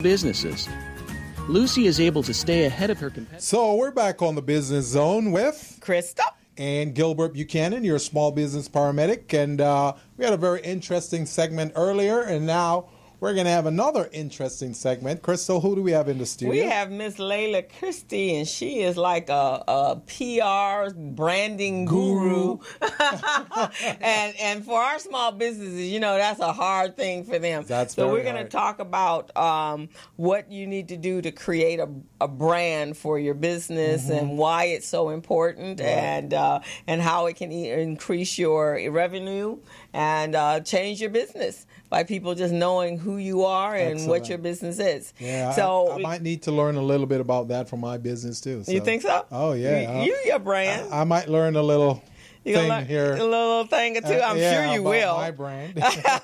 businesses. Lucy is able to stay ahead of her competitors. So we're back on the Business Zone with Krista and Gilbert Buchanan, your small business paramedic. And we had a very interesting segment earlier, and now we're going to have another interesting segment. Crystal, who do we have in the studio? We have Miss Layla Christie, and she is like a PR branding guru. and for our small businesses, you know, that's a hard thing for them. So we're going to talk about what you need to do to create a brand for your business and why it's so important and how it can increase your revenue and change your business by people just knowing who you are and what your business is. Yeah, so I might need to learn a little bit about that for my business too. So. You think so? Oh yeah, your brand. I might learn a little. A little thing or two. I'm sure you will. My brand.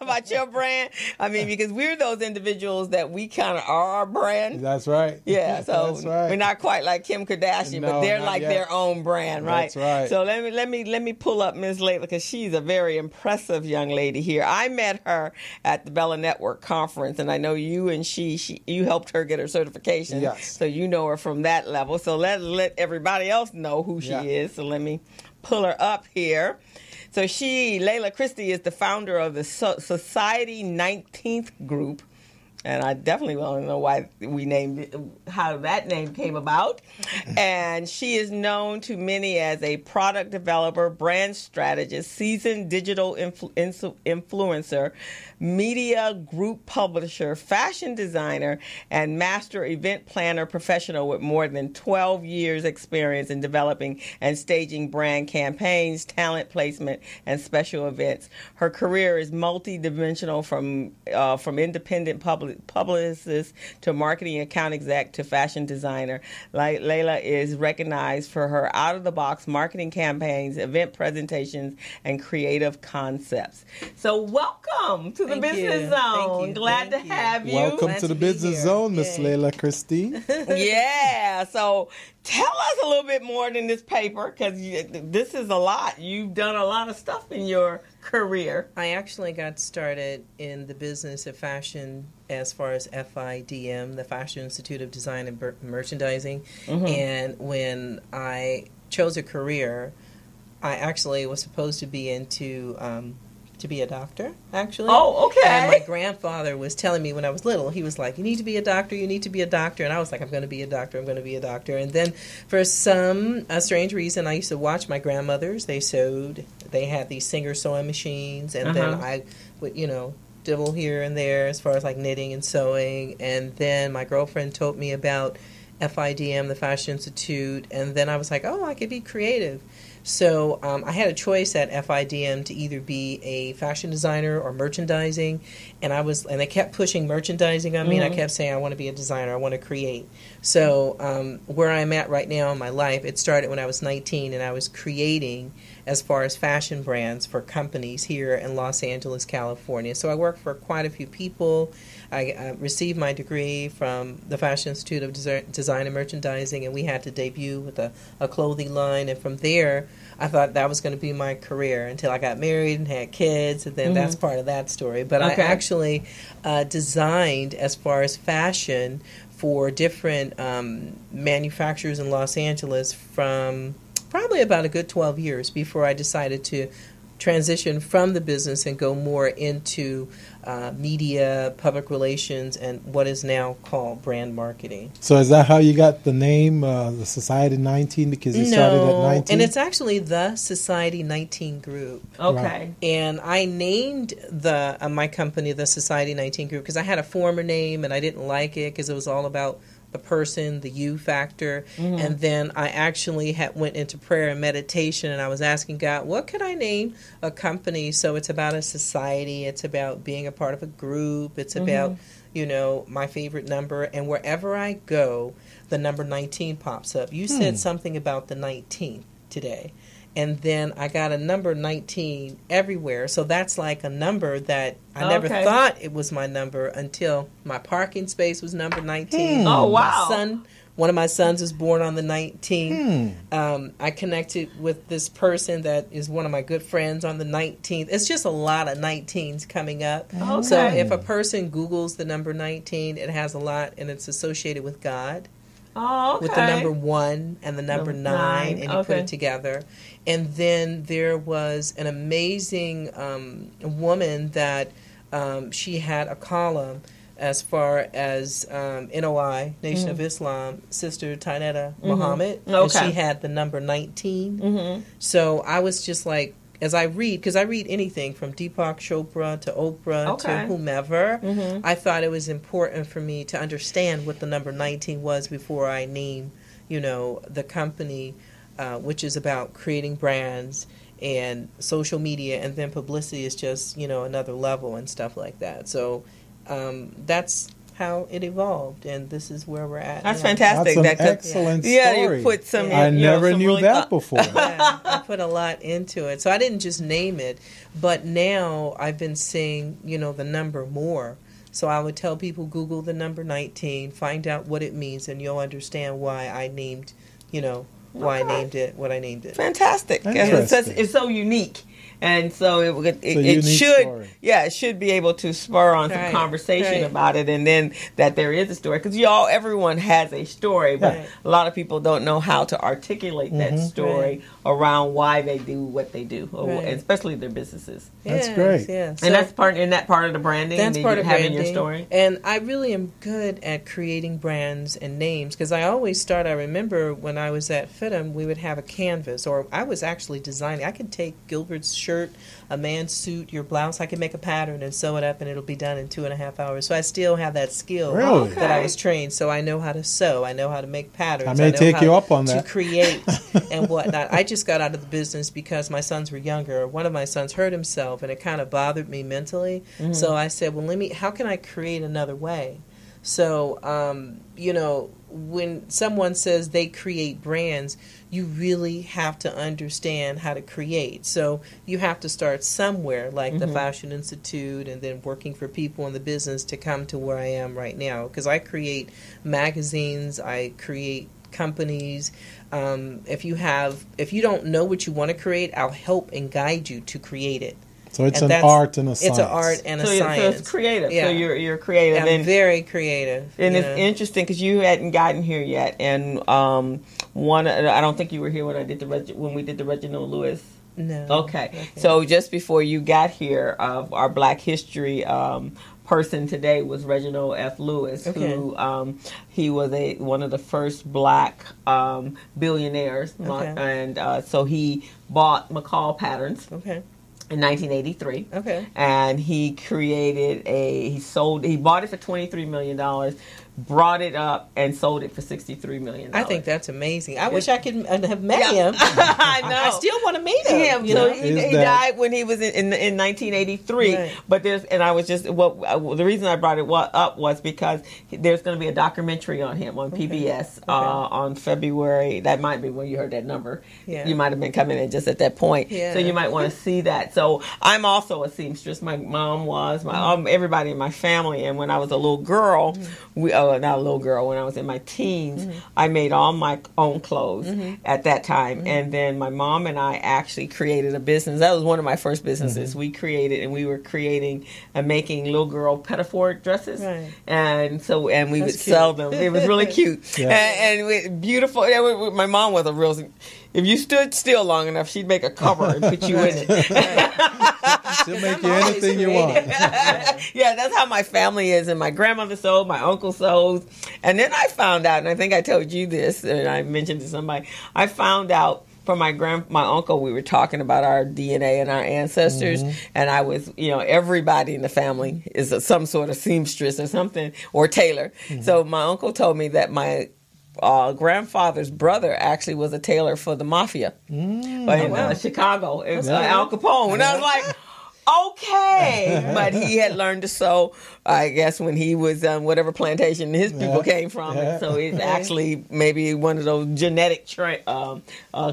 About your brand. I mean, because we're those individuals that we kind of are our brand. That's right. Yeah, so that's right. We're not quite like Kim Kardashian, but they're like their own brand, right? That's right. So let me pull up Ms. Layla because she's a very impressive young lady here. I met her at the Bella Network conference, and I know you and you helped her get her certification. Yes. So you know her from that level. So let everybody else know who she is. So let me pull her up here. So Layla Christie is the founder of the Society 19th group. And I definitely want to know why we named it, how that name came about. And she is known to many as a product developer, brand strategist, seasoned digital influencer, media group publisher, fashion designer, and master event planner professional with more than 12 years experience in developing and staging brand campaigns, talent placement, and special events. Her career is multi-dimensional from independent publicist to marketing account exec to fashion designer. Layla is recognized for her out-of-the-box marketing campaigns, event presentations, and creative concepts. So welcome to the Business Zone. Glad to have you. Welcome to the Business Zone, Miss Layla Christie. Yeah, so tell us a little bit more than this paper, because this is a lot. You've done a lot of stuff in your career. I actually got started in the business of fashion as far as FIDM, the Fashion Institute of Design and Merchandising. And when I chose a career, I actually was supposed to be to be a doctor, actually. Oh, okay. And my grandfather was telling me when I was little, he was like, you need to be a doctor, you need to be a doctor. And I was like, I'm going to be a doctor, I'm going to be a doctor. And then for some strange reason, I used to watch my grandmothers. They sewed. They had these Singer sewing machines. And then I would, dibble here and there as far as like knitting and sewing. And then my girlfriend told me about FIDM, the Fashion Institute. And then I was like, oh, I could be creative. So I had a choice at FIDM to either be a fashion designer or merchandising, and they kept pushing merchandising on me, and I kept saying, I want to be a designer, I want to create. So where I'm at right now in my life, it started when I was 19, and I was creating as far as fashion brands for companies here in Los Angeles, California. So I work for quite a few people. I received my degree from the Fashion Institute of Design and Merchandising, and we had to debut with a clothing line. And from there, I thought that was going to be my career until I got married and had kids, and then that's part of that story. But I actually designed as far as fashion for different manufacturers in Los Angeles from probably about a good 12 years before I decided to transition from the business and go more into media, public relations, and what is now called brand marketing. So is that how you got the name, the Society 19, because you started at 19? And it's actually the Society 19 Group. Okay. Right. And I named my company the Society 19 Group because I had a former name and I didn't like it because it was all about the person, the you factor. And then I actually went into prayer and meditation, and I was asking God, what could I name a company? So it's about a society, it's about being a part of a group, it's about, my favorite number. And wherever I go, the number 19 pops up. You said something about the 19th today. And then I got a number 19 everywhere. So that's like a number that I never thought it was my number until my parking space was number 19. Oh, wow. My son One of my sons was born on the 19th. I connected with this person that is one of my good friends on the 19th. It's just a lot of 19s coming up. Okay. So if a person Googles the number 19, it has a lot, and it's associated with God. Oh, okay. With the number 1 and the number 9, and you put it together. And then there was an amazing woman that she had a column as far as NOI, Nation of Islam, Sister Tainetta Muhammad. And she had the number 19. So I was just like, as I read, because I read anything from Deepak Chopra to Oprah to whomever, I thought it was important for me to understand what the number 19 was before I name, the company, which is about creating brands and social media, and then publicity is just, another level and stuff like that. So that's how it evolved, and this is where we're at. That's now. fantastic. That's an excellent story. Yeah, you put some. I never knew really that before. Yeah, I put a lot into it, so I didn't just name it, but now I've been saying, the number more. So I would tell people, Google the number 19, find out what it means, and you'll understand why I named, why I named it what I named it. Fantastic. It's so unique. And so it should, story. It should be able to spur on some conversation about it, and then that there is a story, because everyone has a story, but a lot of people don't know how to articulate that story around why they do what they do, especially their businesses. That's great. Yeah. And that's part of the branding. That's part of having branding. Your story. And I really am good at creating brands and names, because I always start. I remember when I was at FITM, we would have a canvas, or I was actually designing. I could take Gilbert's shirt, a man's suit, your blouse. I can make a pattern and sew it up, and it'll be done in 2.5 hours. So I still have that skill that I was trained. So I know how to sew. I know how to make patterns. I may take you up on that. To create and whatnot. I just got out of the business because my sons were younger. One of my sons hurt himself, and it kind of bothered me mentally. So I said, well, how can I create another way? So, when someone says they create brands, you really have to understand how to create. So you have to start somewhere, like the Fashion Institute, and then working for people in the business to come to where I am right now. Because I create magazines, I create companies. If you don't know what you want to create, I'll help and guide you to create it. So it's an art and a science. It's an art and a science. So it's creative. Yeah. So you're creative. I'm very creative. And it's interesting because you hadn't gotten here yet. And I don't think you were here when we did the Reginald Lewis. No. Okay. So just before you got here, our Black History person today was Reginald F. Lewis, who he was one of the first Black billionaires, and so he bought McCall Patterns. In 1983. And he created he bought it for $23 million, brought it up and sold it for $63 million. I think that's amazing. I wish I could have met him. I know. I still want to meet him. So he died when he was in 1983. But I was just the reason I brought it up was because there's going to be a documentary on him on PBS on February. That might be when you heard that number. You might have been coming in just at that point. So you might want to see that. So I'm also a seamstress. My mom was, everybody in my family. And when I was a little girl, not a little girl, when I was in my teens, I made all my own clothes at that time. And then my mom and I actually created a business. That was one of my first businesses. We were creating and making little girl petticoat dresses. And we would sell them. It was really cute. And beautiful. My mom was a real... If you stood still long enough, she'd make a cover and put you in it. She'll make you anything you want. Yeah, that's how my family is. And my grandmother sewed, my uncle sewed. And then I found out, and I think I told you this, and I mentioned to somebody, I found out from my uncle, we were talking about our DNA and our ancestors, and I was, everybody in the family is some sort of seamstress or something, or tailor. So my uncle told me that my grandfather's brother actually was a tailor for the mafia in Chicago. It was Al Capone. And I was like, Okay, but he had learned to sew, I guess, when he was whatever plantation his people came from. And so it's actually maybe one of those genetic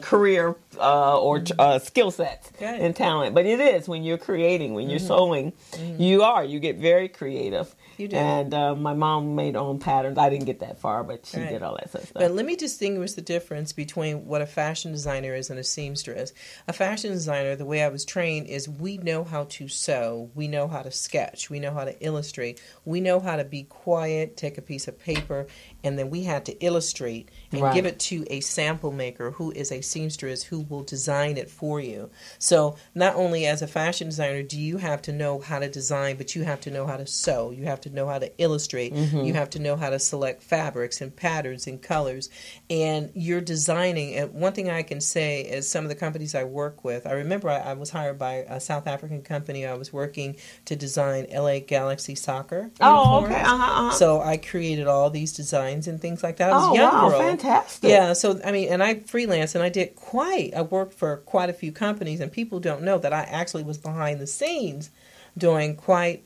career or skill sets and talent. But it is when you're creating, when you're sewing, you get very creative. You do. And my mom made her own patterns. I didn't get that far, but she did all that stuff. But let me distinguish the difference between what a fashion designer is and a seamstress. A fashion designer, the way I was trained, is we know how to sew, we know how to sketch, we know how to illustrate, we know how to be quiet, take a piece of paper, and then we had to illustrate and give it to a sample maker who is a seamstress who will design it for you. So not only as a fashion designer do you have to know how to design, but you have to know how to sew. You have to know how to illustrate. You have to know how to select fabrics and patterns and colors. And you're designing. And one thing I can say is some of the companies I work with, I remember I was hired by a South African company. I was working to design LA Galaxy soccer uniforms. So I created all these designs and things like that. I was a young girl. Fantastic. Yeah, so I mean, and I freelanced and I worked for quite a few companies, and people don't know that I actually was behind the scenes doing quite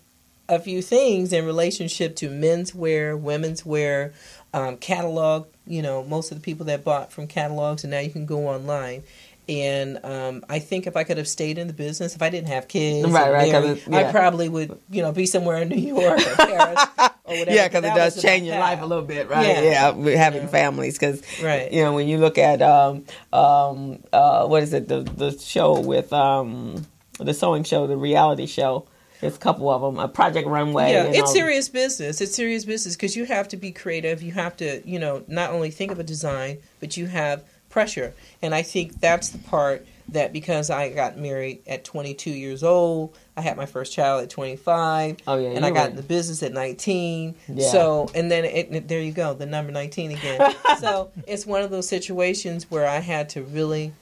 a few things in relationship to men's wear, women's wear, catalog, most of the people that bought from catalogs, and now you can go online. And I think if I could have stayed in the business, if I didn't have kids, I probably would, be somewhere in New York or Paris or whatever. Yeah, because it does change your life a little bit, right? Yeah, having families, because when you look at what is it, the show with the sewing show, the reality show. There's a couple of them, Project Runway. Yeah, it's serious business. It's serious business because you have to be creative. You have to, not only think of a design, but you have pressure. And I think that's the part that, because I got married at 22 years old, I had my first child at 25, and I got in the business at 19. Yeah. So, and then there you go, the number 19 again. So it's one of those situations where I had to really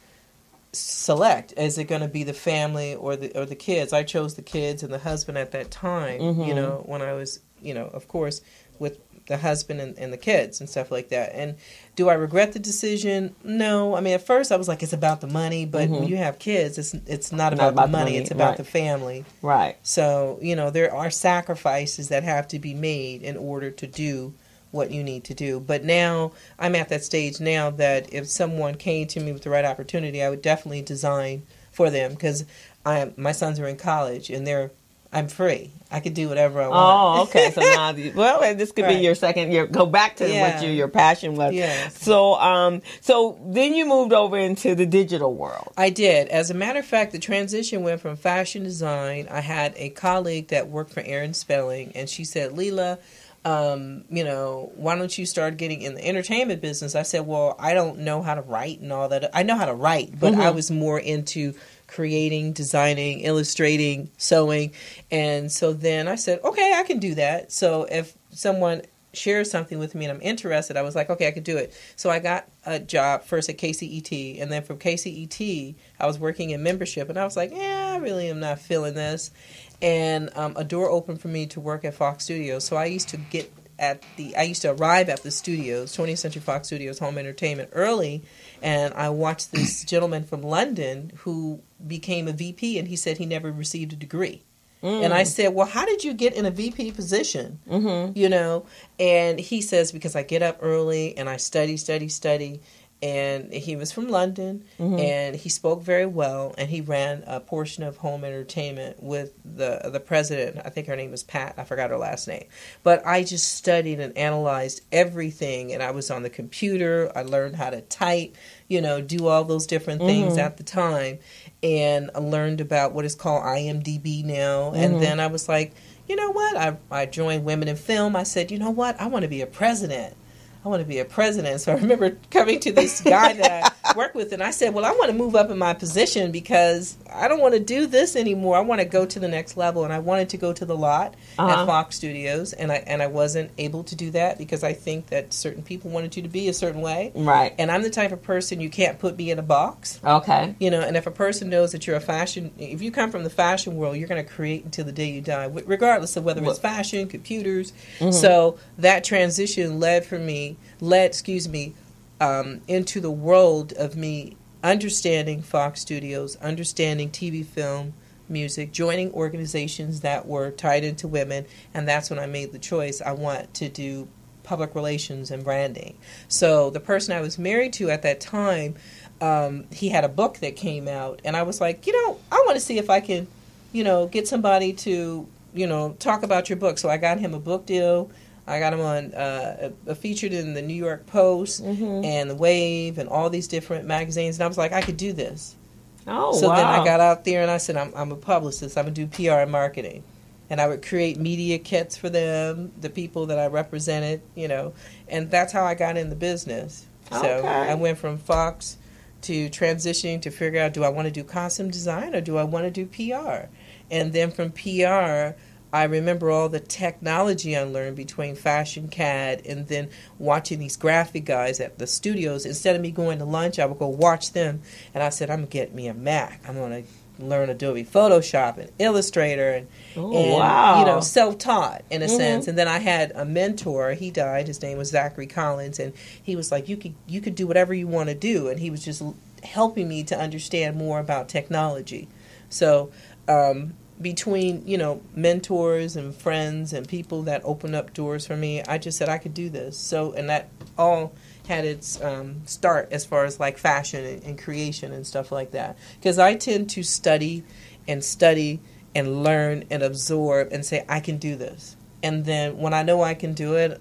select, is it going to be the family or the kids? I chose the kids and the husband at that time, when I was, of course, with the husband and the kids and stuff like that. And do I regret the decision? No. I mean, at first I was like, it's about the money, but when you have kids, it's not about the money, it's about the family. Right. So, there are sacrifices that have to be made in order to do what you need to do. But now I'm at that stage now that if someone came to me with the right opportunity, I would definitely design for them, because my sons are in college and I'm free. I could do whatever I want. Oh, okay. So now, this could be your second. Go back to what your passion was. Yes. So then you moved over into the digital world. I did. As a matter of fact, the transition went from fashion design. I had a colleague that worked for Aaron Spelling, and she said, Leela, why don't you start getting in the entertainment business? I said, well, I don't know how to write and all that. I know how to write, but I was more into creating, designing, illustrating, sewing. And so then I said, okay, I can do that. So if someone shares something with me and I'm interested, I was like, okay, I could do it. So I got a job first at KCET, and then from KCET, I was working in membership, and I was like, I really am not feeling this. And a door opened for me to work at Fox Studios. So I used to arrive at the studios, 20th Century Fox Studios Home Entertainment, early, and I watched this gentleman from London who became a VP, and he said he never received a degree. And I said, well, how did you get in a VP position? And he says, because I get up early and I study. And he was from London, and he spoke very well, and he ran a portion of home entertainment with the president. I think her name was Pat. I forgot her last name. But I just studied and analyzed everything, and I was on the computer. I learned how to type, do all those different things at the time, and I learned about what is called IMDb now. And then I was like, you know what? I joined Women in Film. I said, you know what? I want to be a president. So I remember coming to this guy that I work with, and I said, well, I want to move up in my position because I don't want to do this anymore. I want to go to the next level. And I wanted to go to the lot at Fox Studios, and I wasn't able to do that because I think that certain people wanted you to be a certain way. Right. And I'm the type of person, you can't put me in a box. Okay. And if a person knows that you're if you come from the fashion world, you're going to create until the day you die, regardless of whether it's fashion, computers. So that transition led into the world of me understanding Fox Studios, understanding TV film, music, joining organizations that were tied into women, and that's when I made the choice. I want to do public relations and branding. So the person I was married to at that time, he had a book that came out, and I was like, I want to see if I can, get somebody to, talk about your book. So I got him a book deal. I got him on featured in the New York Post and the Wave and all these different magazines, and I was like, I could do this. Oh, so wow. then I got out there and I said, I'm a publicist. I'm going to do PR and marketing. And I would create media kits for them, the people that I represented, and that's how I got in the business. Okay. So I went from Fox to transitioning to figure out, do I want to do costume design or do I want to do PR? And then from PR, I remember all the technology I learned between Fashion CAD and then watching these graphic guys at the studios. Instead of me going to lunch, I would go watch them. And I said, I'm going to get me a Mac. I'm going to learn Adobe Photoshop and Illustrator and wow. Self-taught in a sense. And then I had a mentor. He died. His name was Zachary Collins, and he was like, you could do whatever you want to do. And he was just helping me to understand more about technology. So between mentors and friends and people that opened up doors for me, I just said I could do this. So, and that all had its start as far as like fashion and creation and stuff like that. Because I tend to study and learn and absorb and say, I can do this. And then when I know I can do it,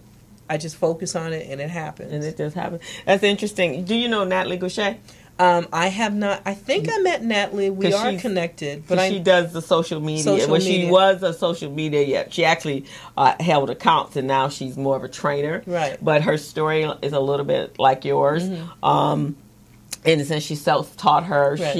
I just focus on it and it happens. And it just happens. That's interesting. Do you know Natalie Goucher? I have not. I think I met Natalie. We are connected, but she does the social media. She was a social media. Yeah, she actually held accounts, and now she's more of a trainer. Right. But her story is a little bit like yours. In a sense, she self-taught her. Right.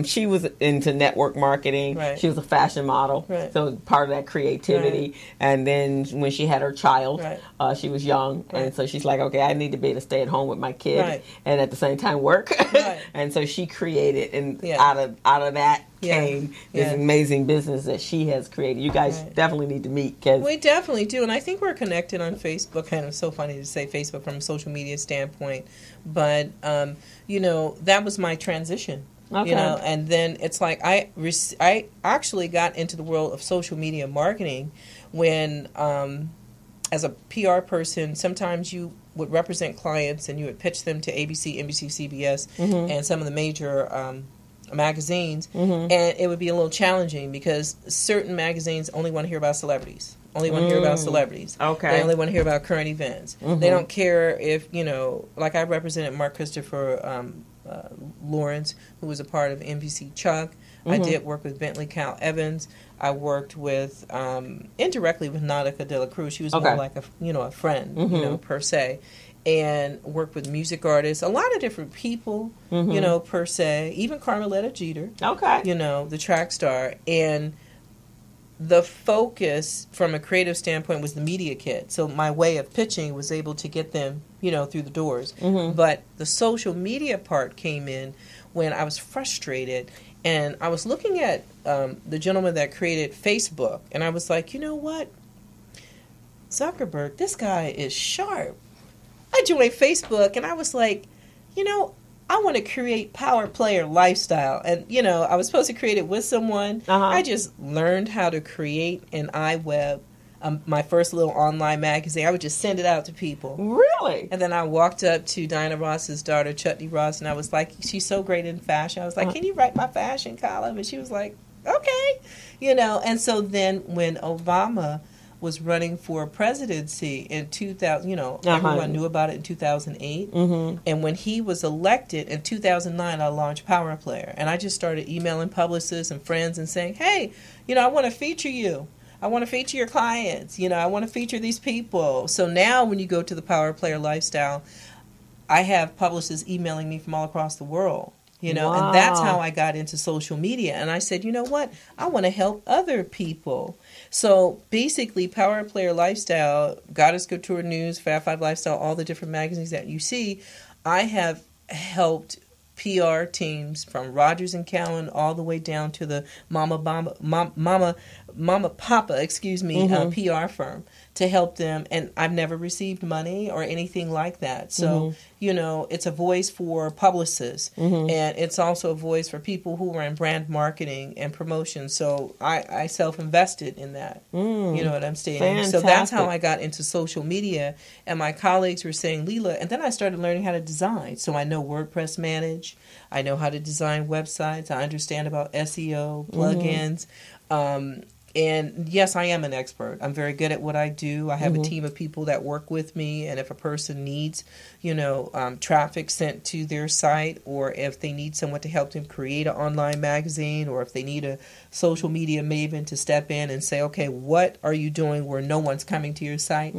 She was into network marketing. Right. She was a fashion model, right. So part of that creativity. Right. And then when she had her child, right. She was young, right. And so she's like, okay, I need to be able to stay at home with my kid, right. and at the same time work. Right. And so she created, and out of that came this amazing business that she has created. You guys definitely need to meet. Cause we definitely do, and I think we're connected on Facebook. And it's so funny to say Facebook from a social media standpoint, but that was my transition. Okay. And then it's like I actually got into the world of social media marketing when, as a PR person, sometimes you would represent clients and you would pitch them to ABC, NBC, CBS, and some of the major magazines, and it would be a little challenging because certain magazines only want to hear about celebrities. Only want to hear about celebrities. Okay. They only want to hear about current events. They don't care if, like I represented Mark Christopher Lawrence, who was a part of NBC Chuck. I did work with Bentley Cal Evans. I worked with, indirectly with Nautica de la Cruz. She was more like a friend, per se. And worked with music artists, a lot of different people, per se. Even Carmelita Jeter. Okay. The track star. And the focus from a creative standpoint was the media kit. So my way of pitching was able to get them, through the doors. But the social media part came in when I was frustrated. And I was looking at the gentleman that created Facebook. And I was like, you know what? Zuckerberg, this guy is sharp. I joined Facebook and I was like, I want to create power player lifestyle. And, I was supposed to create it with someone. I just learned how to create an iWeb, my first little online magazine. I would just send it out to people. Really? And then I walked up to Dinah Ross's daughter, Chutney Ross, and I was like, she's so great in fashion. I was like, can you write my fashion column? And she was like, okay. And so then when Obama was running for presidency in 2000, everyone knew about it in 2008. And when he was elected in 2009, I launched Power Player. And I just started emailing publicists and friends and saying, hey, I want to feature you. I want to feature your clients. I want to feature these people. So now when you go to the Power Player Lifestyle, I have publicists emailing me from all across the world. Wow. And that's how I got into social media. And I said, you know what? I want to help other people. So basically, Power Player Lifestyle, Goddess Couture News, Fab 5 Lifestyle, all the different magazines that you see, I have helped PR teams from Rogers and Cowan all the way down to the Mama PR firm to help them. And I've never received money or anything like that. So, it's a voice for publicists, and it's also a voice for people who are in brand marketing and promotion. So I self-invested in that. You know what I'm saying? Fantastic. So that's how I got into social media. And my colleagues were saying, Leela, and then I started learning how to design. So I know WordPress Manage. I know how to design websites. I understand about SEO, plugins. And yes, I am an expert. I'm very good at what I do. I have a team of people that work with me. And if a person needs, traffic sent to their site, or if they need someone to help them create an online magazine, or if they need a social media maven to step in and say, okay, what are you doing where no one's coming to your site?